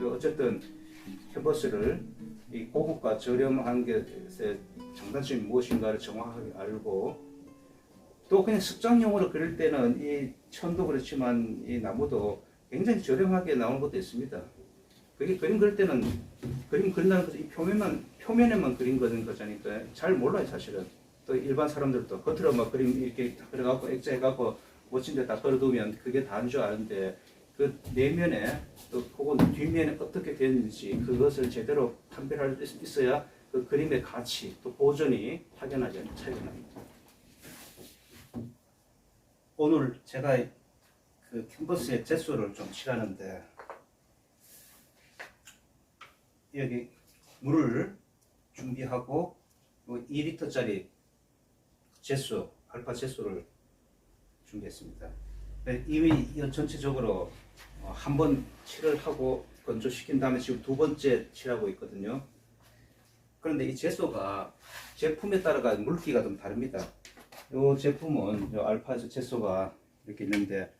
어쨌든 캔버스를 이 고급과 저렴한 것의 장단점이 무엇인가를 정확하게 알고, 또 그냥 습작용으로 그릴 때는 이 천도 그렇지만 이 나무도 굉장히 저렴하게 나오는 것도 있습니다. 그게 그림 그릴 때는 그림 그린다는 것은 이 표면에만 그린 거니까 잘 몰라요, 사실은. 또 일반 사람들도 겉으로 막 그림 이렇게 그려갖고 액자해갖고 멋진 데 다 걸어두면 그게 다인 줄 아는데, 그 내면에 또 혹은 뒷면에 어떻게 되는지 그것을 제대로 판별할 수 있어야 그 그림의 가치 또 보존이 확연하게 차이가 납니다. 오늘 제가 그 캔버스에 젯소를 좀 칠하는데, 여기 물을 준비하고 2리터짜리 젯소, 알파 젯소를 준비했습니다. 이미 전체적으로 한 번 칠을 하고 건조시킨 다음에 지금 두 번째 칠하고 있거든요. 그런데 이 젯소가 제품에 따라가 물기가 좀 다릅니다. 이 제품은 이 알파 젯소가 이렇게 있는데,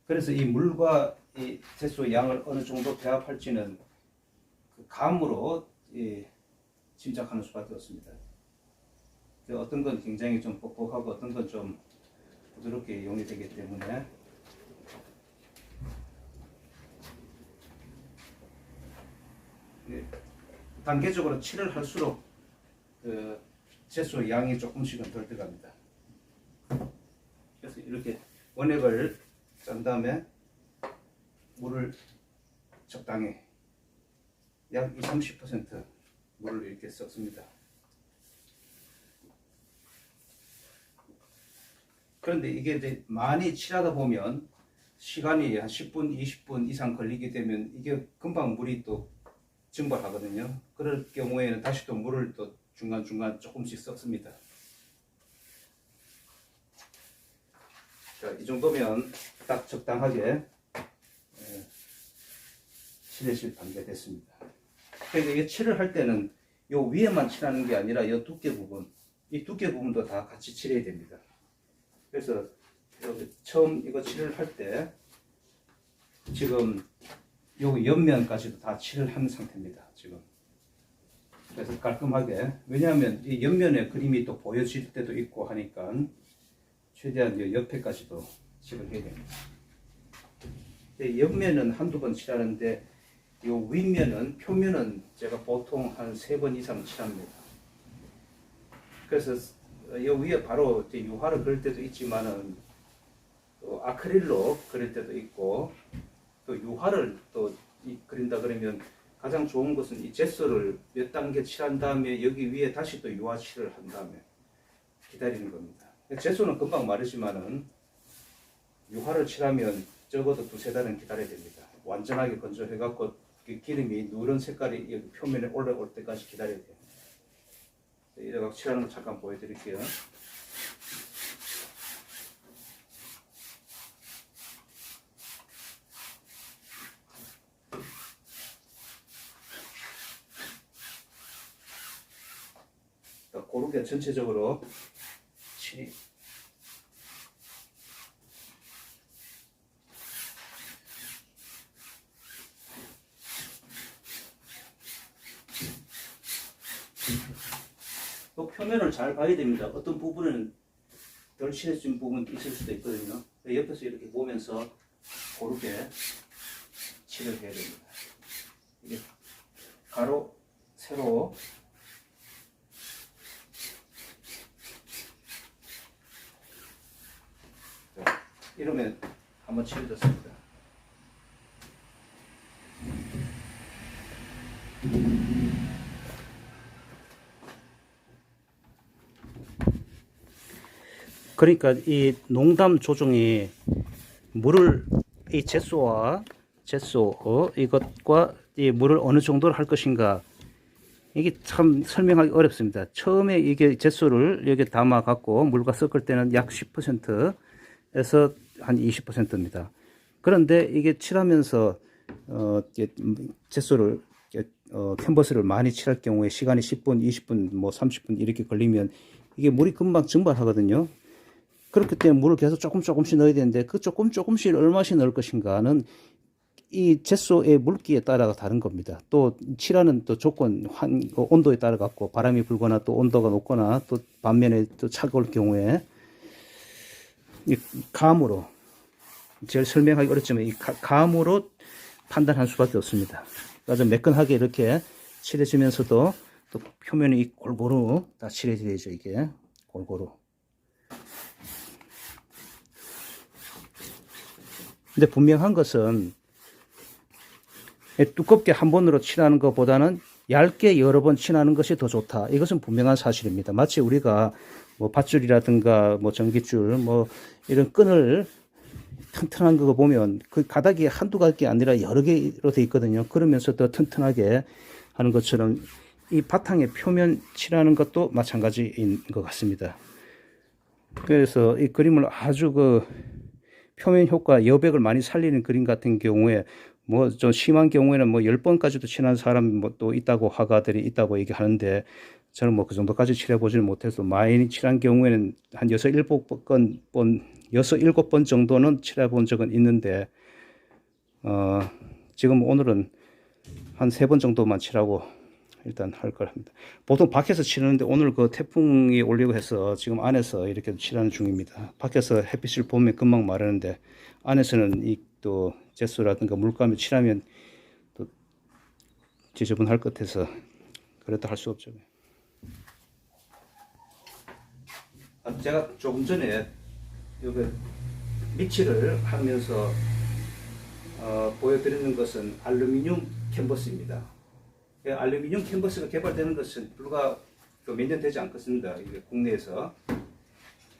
그래서 이 물과 이 젯소 양을 어느 정도 배합할지는 그 감으로 짐작하는 수밖에 없습니다. 어떤 건 굉장히 좀 뻑뻑하고 어떤 건 좀 부드럽게 이용이 되기 때문에 단계적으로 칠을 할수록 그 젯소 양이 조금씩은 덜 들어갑니다. 그래서 이렇게 원액을 짠 다음에 물을 적당히 약 20-30% 물을 이렇게 섞습니다. 그런데 이게 이제 많이 칠하다 보면 시간이 한 10분, 20분 이상 걸리게 되면 이게 금방 물이 또 증발하거든요. 그럴 경우에는 다시 또 물을 또 중간중간 조금씩 섞습니다. 자, 이 정도면 딱 적당하게 칠해질 단계가 됐습니다. 그러니까 이게 칠을 할 때는 요 위에만 칠하는 게 아니라 이 두께 부분, 이 두께 부분도 다 같이 칠해야 됩니다. 그래서 여기 처음 이거 칠을 할 때 지금 요 옆면까지도 다 칠을 한 상태입니다, 지금. 그래서 깔끔하게, 왜냐하면 이 옆면에 그림이 또 보여질 때도 있고 하니까 최대한 이 옆에까지도 칠을 해야 됩니다. 옆면은 한두 번 칠하는데 요 윗면은, 표면은 제가 보통 한 3번 이상 칠합니다. 그래서 요 위에 바로 유화를 그릴 때도 있지만은 또 아크릴로 그릴 때도 있고, 또 유화를 또 그린다 그러면 가장 좋은 것은 이 젯소를 몇 단계 칠한 다음에 여기 위에 다시 또 유화 칠을 한 다음에 기다리는 겁니다. 젯소는 금방 마르지만은 유화를 칠하면 적어도 2-3달은 기다려야 됩니다. 완전하게 건조해 갖고 기름이 누런 색깔이 여기 표면에 올라올 때까지 기다려야 돼요. 이래서 칠하는 거 잠깐 보여드릴게요. 고르게 전체적으로 칠이 또 표면을 잘 봐야 됩니다. 어떤 부분은 덜 칠해진 부분이 있을 수도 있거든요. 옆에서 이렇게 보면서 고르게 칠을 해야 됩니다. 이게 가로, 세로 이러면 한번 칠해졌습니다. 그러니까 이 농담 조종이 물을 이 젯소 이것과 이 물을 어느 정도로 할 것인가, 이게 참 설명하기 어렵습니다. 처음에 이게 젯소를 여기 담아 갖고 물과 섞을 때는 약 10%에서 한 20%입니다. 그런데 이게 칠하면서 젯소를 캔버스를 많이 칠할 경우에 시간이 10분, 20분, 뭐 30분 이렇게 걸리면 이게 물이 금방 증발하거든요. 그렇기 때문에 물을 계속 조금씩 넣어야 되는데 그 조금씩 얼마씩 넣을 것인가는 이 젯소의 물기에 따라 다른 겁니다. 또 칠하는 또 조건, 온도에 따라 갖고 바람이 불거나 또 온도가 높거나 또 반면에 또 차가울 경우에 이 감으로 제일 설명하기 어렵지만 이 감으로 판단할 수밖에 없습니다. 아주 매끈하게 이렇게 칠해지면서도 또 표면이 골고루 다 칠해져야죠. 이게 골고루. 근데 분명한 것은 두껍게 한 번으로 칠하는 것보다는 얇게 여러 번 칠하는 것이 더 좋다. 이것은 분명한 사실입니다. 마치 우리가 뭐 밧줄이라든가 뭐 전깃줄 뭐 이런 끈을 튼튼한 거 보면 그 가닥이 한두 가닥이 아니라 여러 개로 되어 있거든요. 그러면서 더 튼튼하게 하는 것처럼 이 바탕의 표면 칠하는 것도 마찬가지인 것 같습니다. 그래서 이 그림을 아주 그 표면 효과 여백을 많이 살리는 그림 같은 경우에 뭐 좀 심한 경우에는 뭐 10번까지도 칠한 사람이 뭐 또 있다고 화가들이 있다고 얘기하는데 저는 뭐 그 정도까지 칠해보지는 못해서 많이 칠한 경우에는 한 6, 7번 정도는 칠해본 적은 있는데 지금 오늘은 한 3번 정도만 칠하고 일단 할 걸 합니다. 보통 밖에서 칠하는데 오늘 그 태풍이 오려고 해서 지금 안에서 이렇게 칠하는 중입니다. 밖에서 햇빛을 보면 금방 마르는데 안에서는 이 또 젯소라든가 물감을 칠하면 또 지저분할 것 같아서 그래도 할 수 없죠. 제가 조금 전에 여기 미치를 하면서 보여드리는 것은 알루미늄 캔버스입니다. 알루미늄 캔버스가 개발되는 것은 불과 몇 년 되지 않겠습니다. 이게 국내에서.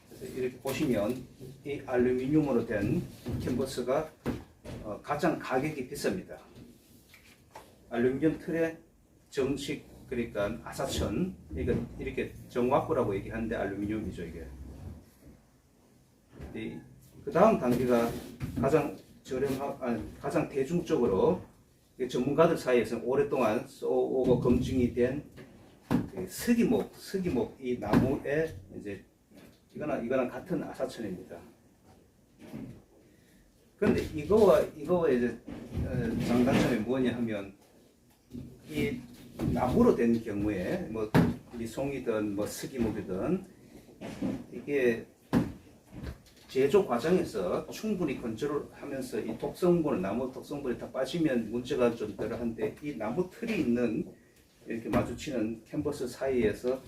그래서 이렇게 보시면 이 알루미늄으로 된 캔버스가 가장 가격이 비쌉니다. 알루미늄 틀에 정식 그러니까 아사천 이렇게 정화구라고 얘기하는데 알루미늄이죠 이게. 그 다음 단계가 가장 가장 대중적으로 전문가들 사이에서는 오랫동안 써오고 검증이 된 서기목 이 나무에 이제 이거랑 같은 아사천입니다. 그런데 이거와 이제 장단점이 뭐냐 하면 이 나무로 된 경우에 뭐 미송이든 뭐 서기목이든 이게 제조 과정에서 충분히 건조를 하면서 이 독성분, 나무 독성분이 다 빠지면 문제가 좀 덜한데 이 나무 틀이 있는 이렇게 마주치는 캔버스 사이에서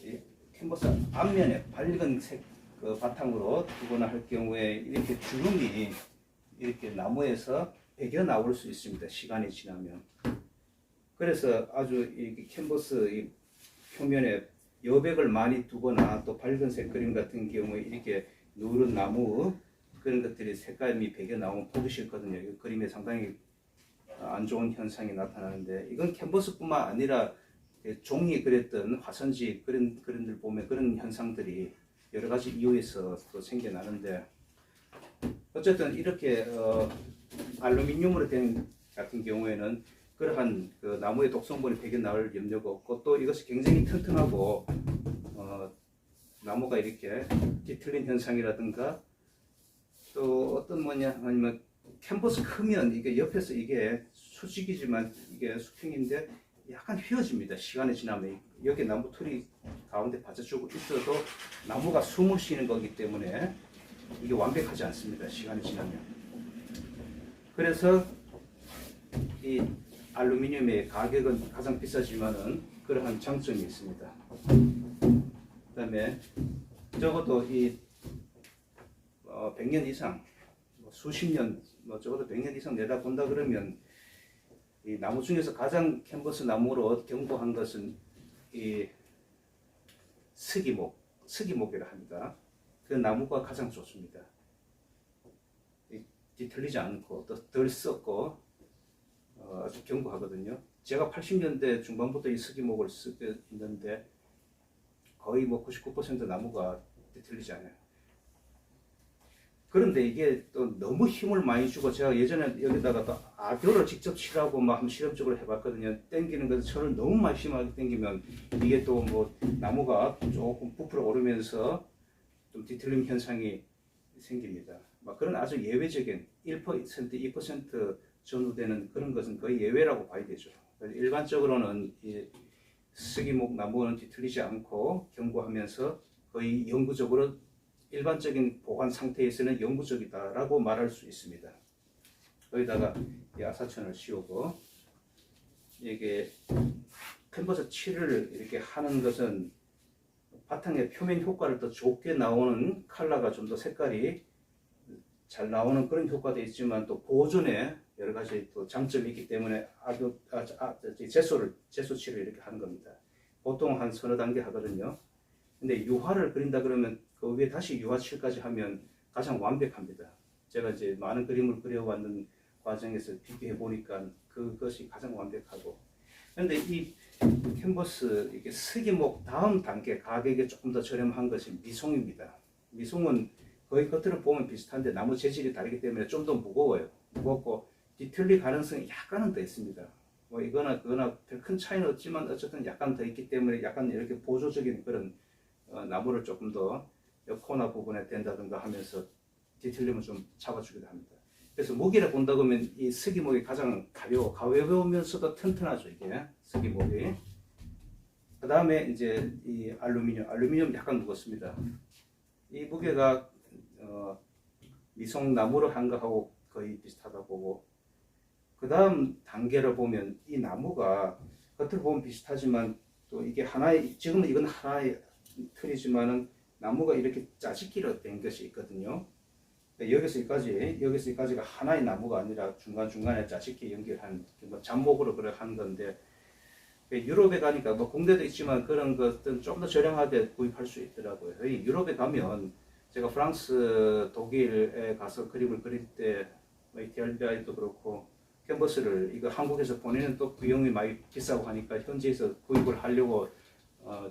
이 캔버스 앞면에 밝은 색 그 바탕으로 두거나 할 경우에 이렇게 주름이 이렇게 나무에서 배겨 나올 수 있습니다. 시간이 지나면. 그래서 아주 이 캔버스 이 표면에 여백을 많이 두거나 또 밝은색 그림 같은 경우에 이렇게 누런 나무 그런 것들이 색감이 배겨 나오면 보기 싫거든요. 이 그림에 상당히 안 좋은 현상이 나타나는데 이건 캔버스뿐만 아니라 종이 그렸던 화선지 그림들 보면 그런 현상들이 여러 가지 이유에서 또 생겨나는데 어쨌든 이렇게 알루미늄으로 된 같은 경우에는 그러한 그 나무의 독성분이 배겨 나올 염려가 없고 또 이것이 굉장히 튼튼하고 나무가 이렇게 뒤틀린 현상이라든가 또 어떤 뭐냐 아니면 캔버스 크면 이게 옆에서 이게 수직이지만 이게 수평인데 약간 휘어집니다. 시간이 지나면 여기 나무 틀이 가운데 받쳐주고 있어도 나무가 숨을 쉬는 거기 때문에 이게 완벽하지 않습니다. 시간이 지나면. 그래서 이 알루미늄의 가격은 가장 비싸지만은 그러한 장점이 있습니다. 그다음에 적어도 이 100년 이상, 수십 년, 적어도 100년 이상 내다본다 그러면 이 나무 중에서 가장 캔버스 나무로 경고한 것은 이 서기목이라 합니다. 그 나무가 가장 좋습니다. 뒤틀리지 않고 또 덜 썩고 아주 견고하거든요. 제가 80년대 중반부터 이 서기목을 쓰고 있는데 거의 뭐 99% 나무가 뒤틀리지 않아요. 그런데 이게 또 너무 힘을 많이 주고 제가 예전에 여기다가 또 아교를 직접 칠하고 막 한번 실험적으로 해봤거든요. 당기는 것을 철을 너무 많이 심하게 당기면 이게 또 뭐 나무가 조금 부풀어 오르면서 좀 뒤틀림 현상이 생깁니다. 막 그런 아주 예외적인 1%, 2% 정도 되는 그런 것은 거의 예외라고 봐야 되죠. 일반적으로는 이 스기목 나무는 뒤틀리지 않고 견고하면서 거의 영구적으로 일반적인 보관 상태에서는 영구적이다라고 말할 수 있습니다. 거기다가 이 아사천을 씌우고 이게 캔버스 칠을 이렇게 하는 것은 바탕의 표면 효과를 더 좋게 나오는 컬러가 좀 더 색깔이 잘 나오는 그런 효과도 있지만 또 보존에 여러 가지 또 장점이 있기 때문에 제소 칠을 이렇게 하는 겁니다. 보통 한 서너 단계 하거든요. 근데 유화를 그린다 그러면 그 위에 다시 유화 칠까지 하면 가장 완벽합니다. 제가 이제 많은 그림을 그려왔는 과정에서 비교해 보니까 그것이 가장 완벽하고. 그런데 이 캔버스 이게 스기목 다음 단계 가격이 조금 더 저렴한 것이 미송입니다. 미송은 거의 겉으로 보면 비슷한데 나무 재질이 다르기 때문에 좀 더 무거워요. 무겁고 뒤틀릴 가능성이 약간은 더 있습니다. 뭐 이거나 그거나 별 큰 차이는 없지만 어쨌든 약간 더 있기 때문에 약간 이렇게 보조적인 그런 나무를 조금 더 코너 부분에 댄다든가 하면서 뒤틀림을 좀 잡아주기도 합니다. 그래서 무게를 본다고 하면 이 스기목이 가장 가벼우면서도 튼튼하죠, 이게 스기목이. 그 다음에 이제 이 알루미늄 약간 무겁습니다. 이 무게가 미송 나무로 한 거하고 거의 비슷하다 보고, 그 다음 단계를 보면 이 나무가 겉으로 보면 비슷하지만 또 이게 하나의, 지금은 이건 하나의 틀이지만은 나무가 이렇게 짜집기로 된 것이 있거든요. 여기서 여기까지가 하나의 나무가 아니라 중간중간에 짜집기 연결한 잡목으로 그래 한 건데, 유럽에 가니까 뭐 국내도 있지만 그런 것들은 좀 더 저렴하게 구입할 수 있더라고요. 유럽에 가면 제가 프랑스, 독일에 가서 그림을 그릴 때 이탈리아에도 그렇고 캔버스를 이거 한국에서 보내는 또 비용이 많이 비싸고 하니까 현지에서 구입을 하려고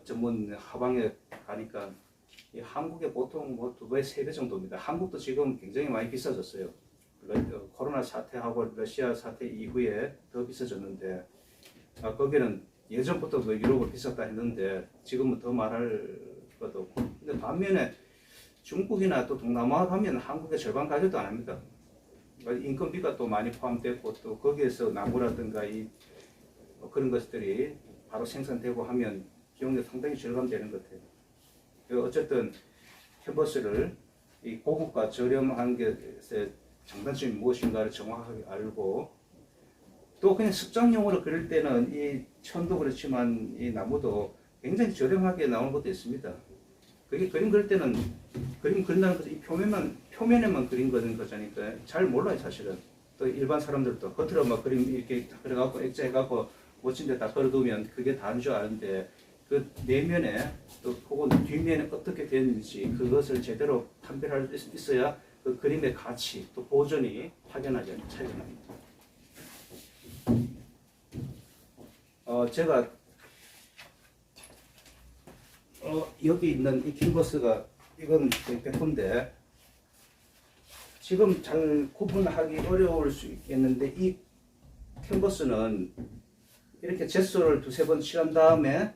전문 하방에 가니까 한국에 보통 뭐 2배, 3배 정도입니다. 한국도 지금 굉장히 많이 비싸졌어요. 코로나 사태하고 러시아 사태 이후에 더 비싸졌는데, 거기는 예전부터 뭐 유럽은 비쌌다 했는데 지금은 더 말할 것도 없고. 근데 반면에 중국이나 또 동남아 가면 한국의 절반 가격도 안 합니다. 인건비가 또 많이 포함되고 또 거기에서 나무라든가 그런 것들이 바로 생산되고 하면 비용이 상당히 절감되는 것 같아요. 어쨌든 캔버스를 이 고급과 저렴한 것의 장단점이 무엇인가를 정확하게 알고, 또 그냥 습작용으로 그릴 때는 이 천도 그렇지만 이 나무도 굉장히 저렴하게 나오는 것도 있습니다. 그게 그림 그릴 때는 그림 그린다는 것은 이 표면에만 그린 거니까 잘 몰라요, 사실은. 또 일반 사람들도 겉으로 막 그림 이렇게 그려갖고 액자해갖고 멋진 데 다 걸어두면 그게 다인 줄 아는데, 그 내면에 또 혹은 뒷면에 어떻게 되는지 그것을 제대로 판별할 수 있어야 그 그림의 가치 또 보존이 확연하게 차이가 납니다. 제가 여기 있는 이 캔버스가 이건 100%인데 지금 잘 구분하기 어려울 수 있겠는데, 이 캔버스는 이렇게 젯소를 2-3번 칠한 다음에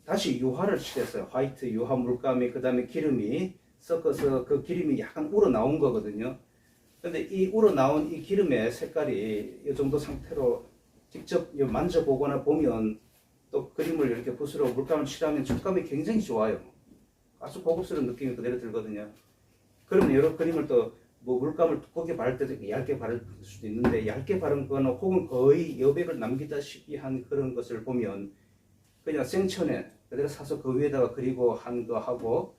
다시 유화를 칠했어요. 화이트 유화 물감이, 그 다음에 기름이 섞어서 그 기름이 약간 우러나온 거거든요. 근데 이 우러나온 이 기름의 색깔이 이 정도 상태로 직접 만져보거나 보면 또 그림을 이렇게 붓으로 물감을 칠하면 촉감이 굉장히 좋아요. 아주 고급스러운 느낌이 그대로 들거든요. 그러면 여러 그림을 또 뭐 물감을 두껍게 바를 때도 얇게 바를 수도 있는데, 얇게 바른 거나 혹은 거의 여백을 남기다시피 한 그런 것을 보면 그냥 생천에 그대로 사서 그 위에다가 그리고 한 거하고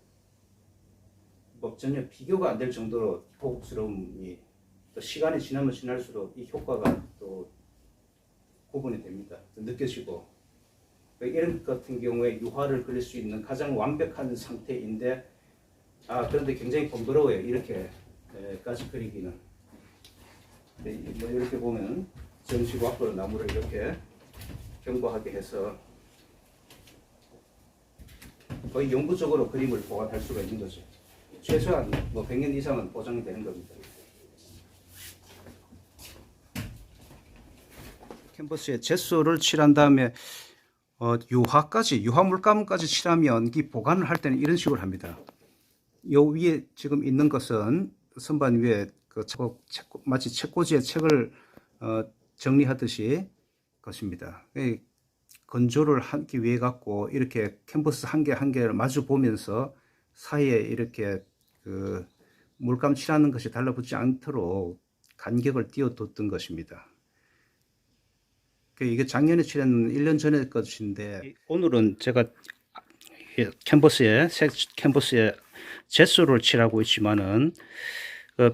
뭐 전혀 비교가 안 될 정도로 고급스러움이, 또 시간이 지나면 지날수록 이 효과가 또 구분이 됩니다. 느껴지고, 이런 같은 경우에 유화를 그릴 수 있는 가장 완벽한 상태인데, 그런데 굉장히 번거로워요, 이렇게까지 그리기는. 뭐 이렇게 보면 정식 와꾸로 나무를 이렇게 견고하게 해서 거의 영구적으로 그림을 보관할 수가 있는 거죠. 최소한 뭐 100년 이상은 보장이 되는 겁니다. 캔버스에 젯소를 칠한 다음에 유화 물감까지 칠하면 이 보관을 할 때는 이런 식으로 합니다. 요 위에 지금 있는 것은 선반 위에 그 마치 책꽂이에 책을 정리하듯이 것입니다. 건조를 하기 위해 갖고 이렇게 캔버스 한 개 한 개를 마주 보면서 사이에 이렇게 그 물감 칠하는 것이 달라붙지 않도록 간격을 띄워뒀던 것입니다. 이게 작년에 칠한 1년 전의 것인데, 오늘은 제가 새 캔버스에 제소를 칠하고 있지만은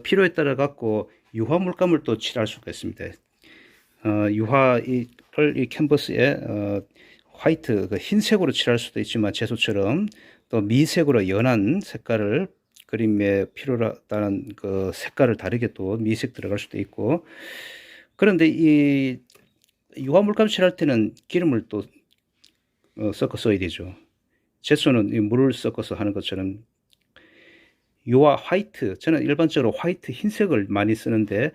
필요에 따라 갖고 유화 물감을 또 칠할 수가 있습니다. 유화를 이 캔버스에 화이트 흰색으로 칠할 수도 있지만 제소처럼 또 미색으로 연한 색깔을 그림에 필요하다는 그 색깔을 다르게 또 미색 들어갈 수도 있고, 그런데 이 유화 물감 칠할 때는 기름을 또 섞어 써야 되죠. 제소는 물을 섞어서 하는 것처럼 유화 화이트, 저는 일반적으로 화이트 흰색을 많이 쓰는데,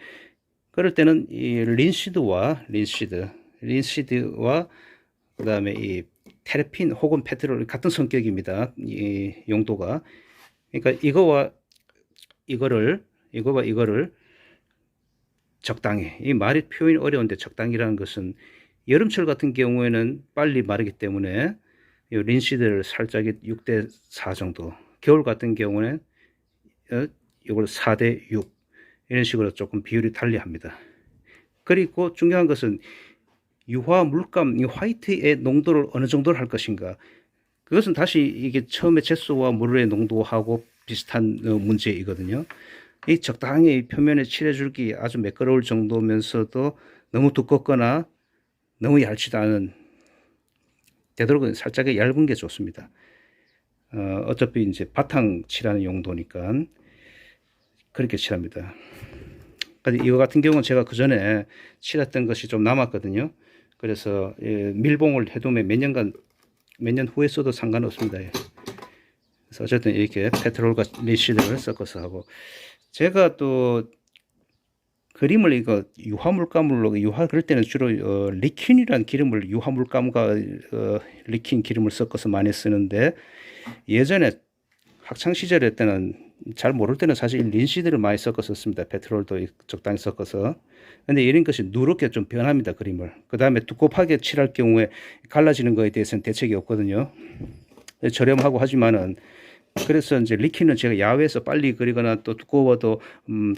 그럴 때는 이 린시드와 그 다음에 이 테레핀 혹은 페트롤 같은 성격입니다. 이 용도가. 그러니까 이거와 이거를 적당히, 이 말이 표현이 어려운데 적당히라는 것은 여름철 같은 경우에는 빨리 마르기 때문에 이 린시드를 살짝 6대4 정도, 겨울 같은 경우는 이걸 4대6 이런 식으로 조금 비율이 달리합니다. 그리고 중요한 것은 유화 물감, 이 화이트의 농도를 어느 정도로 할 것인가. 그것은 다시 이게 처음에 제소와 물의 농도하고 비슷한 문제이거든요. 이 적당히 표면에 칠해줄기 아주 매끄러울 정도면서도 너무 두껍거나 너무 얇지도 않은, 되도록 살짝 얇은 게 좋습니다. 어차피 이제 바탕 칠하는 용도니까 그렇게 칠합니다. 이거 같은 경우는 제가 그 전에 칠했던 것이 좀 남았거든요. 그래서 밀봉을 해두면 몇 년 후에 써도 상관없습니다. 그래서 어쨌든 이렇게 페트롤과 린시드를 섞어서 하고, 제가 또 그림을 이거 유화 물감으로, 유화 그럴 때는 주로 리킨이라는 기름을, 유화 물감과 리킨 기름을 섞어서 많이 쓰는데, 예전에 학창 시절에 때는 잘 모를 때는 사실 린시드를 많이 섞었었습니다. 페트롤도 적당히 섞어서. 근데 이런 것이 누렇게 좀 변합니다, 그림을. 그 다음에 두껍하게 칠할 경우에 갈라지는 거에 대해서는 대책이 없거든요. 저렴하고 하지만은, 그래서 이제 리킨은 제가 야외에서 빨리 그리거나 또 두꺼워도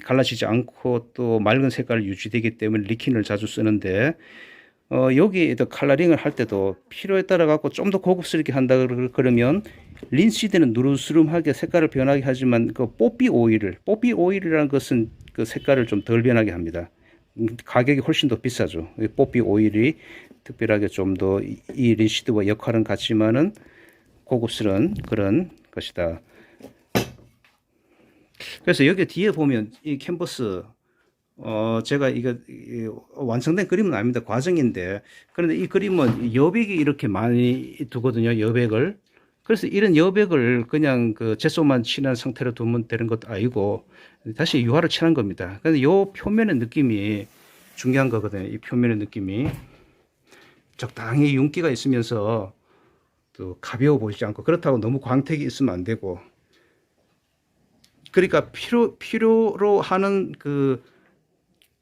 갈라지지 않고 또 맑은 색깔이 유지되기 때문에 리킨을 자주 쓰는데, 여기 컬러링을 할 때도 필요에 따라 갖고 좀 더 고급스럽게 한다 그러면 린시드는 누르스름하게 색깔을 변하게 하지만 그 뽀삐 오일이라는 것은 그 색깔을 좀 덜 변하게 합니다. 가격이 훨씬 더 비싸죠. 뽀삐 오일이 특별하게 좀 더 이 린시드와 역할은 같지만은 고급스러운 그런 것이다. 그래서 여기 뒤에 보면 이 캔버스, 제가 이거 완성된 그림은 아닙니다. 과정인데, 그런데 이 그림은 여백이 이렇게 많이 두거든요. 여백을. 그래서 이런 여백을 그냥 그 제소만 칠한 상태로 두면 되는 것도 아니고 다시 유화를 칠한 겁니다. 근데 요 표면의 느낌이 중요한 거거든요. 이 표면의 느낌이 적당히 윤기가 있으면서 또 가벼워 보이지 않고, 그렇다고 너무 광택이 있으면 안 되고, 그러니까 필요로 하는 그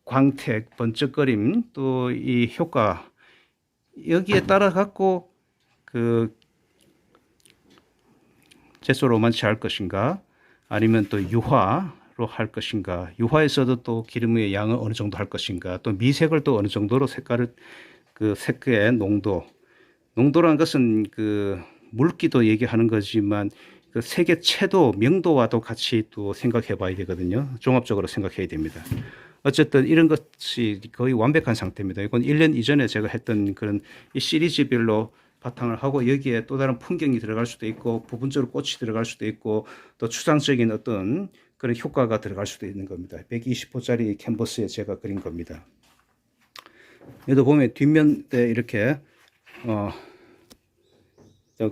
광택, 번쩍거림, 또 이 효과, 여기에 따라 갖고 그 제소로만 칠할 것인가, 아니면 또 유화로 할 것인가, 유화에서도 또 기름의 양을 어느 정도 할 것인가, 또 미색을 또 어느 정도로 색깔을, 그 색의 농도라는 것은 그 물기도 얘기하는 거지만 그 색의 채도, 명도와도 같이 또 생각해 봐야 되거든요. 종합적으로 생각해야 됩니다. 어쨌든 이런 것이 거의 완벽한 상태입니다. 이건 1년 이전에 제가 했던 그런 이 시리즈별로 바탕을 하고, 여기에 또 다른 풍경이 들어갈 수도 있고, 부분적으로 꽃이 들어갈 수도 있고, 또 추상적인 어떤 그런 효과가 들어갈 수도 있는 겁니다. 120호짜리 캔버스에 제가 그린 겁니다. 여기도 보면 뒷면에 이렇게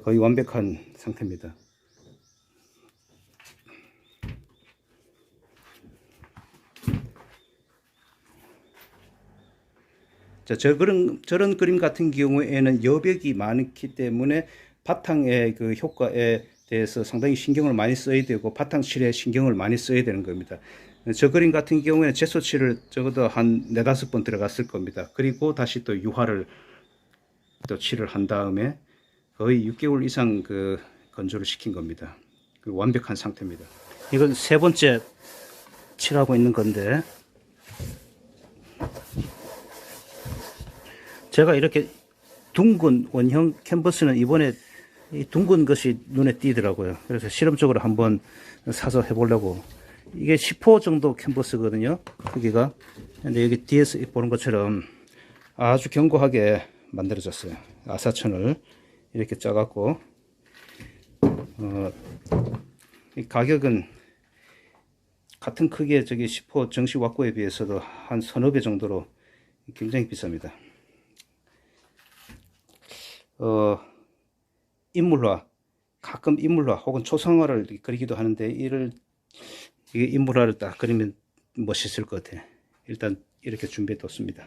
거의 완벽한 상태입니다. 자, 저런 그림 같은 경우에는 여백이 많기 때문에 바탕의 그 효과에 대해서 상당히 신경을 많이 써야 되고 바탕칠에 신경을 많이 써야 되는 겁니다. 저 그림 같은 경우에는 제소칠을 적어도 한 4-5번 들어갔을 겁니다. 그리고 다시 또 유화를 또 칠을 한 다음에 거의 6개월 이상 그 건조를 시킨 겁니다. 그 완벽한 상태입니다. 이건 3번째 칠하고 있는 건데, 제가 이렇게 둥근 원형 캔버스는 이번에 이 둥근 것이 눈에 띄더라고요. 그래서 실험적으로 한번 사서 해보려고. 이게 10호 정도 캔버스거든요, 크기가. 근데 여기 뒤에서 보는 것처럼 아주 견고하게 만들어졌어요. 아사천을 이렇게 짜갖고, 이 가격은 같은 크기의 저기 10호 정식 왁구에 비해서도 한 서너 배 정도로 굉장히 비쌉니다. 인물화, 가끔 인물화 혹은 초상화를 그리기도 하는데, 이게 인물화를 딱 그리면 멋있을 것 같아요. 일단 이렇게 준비해 뒀습니다.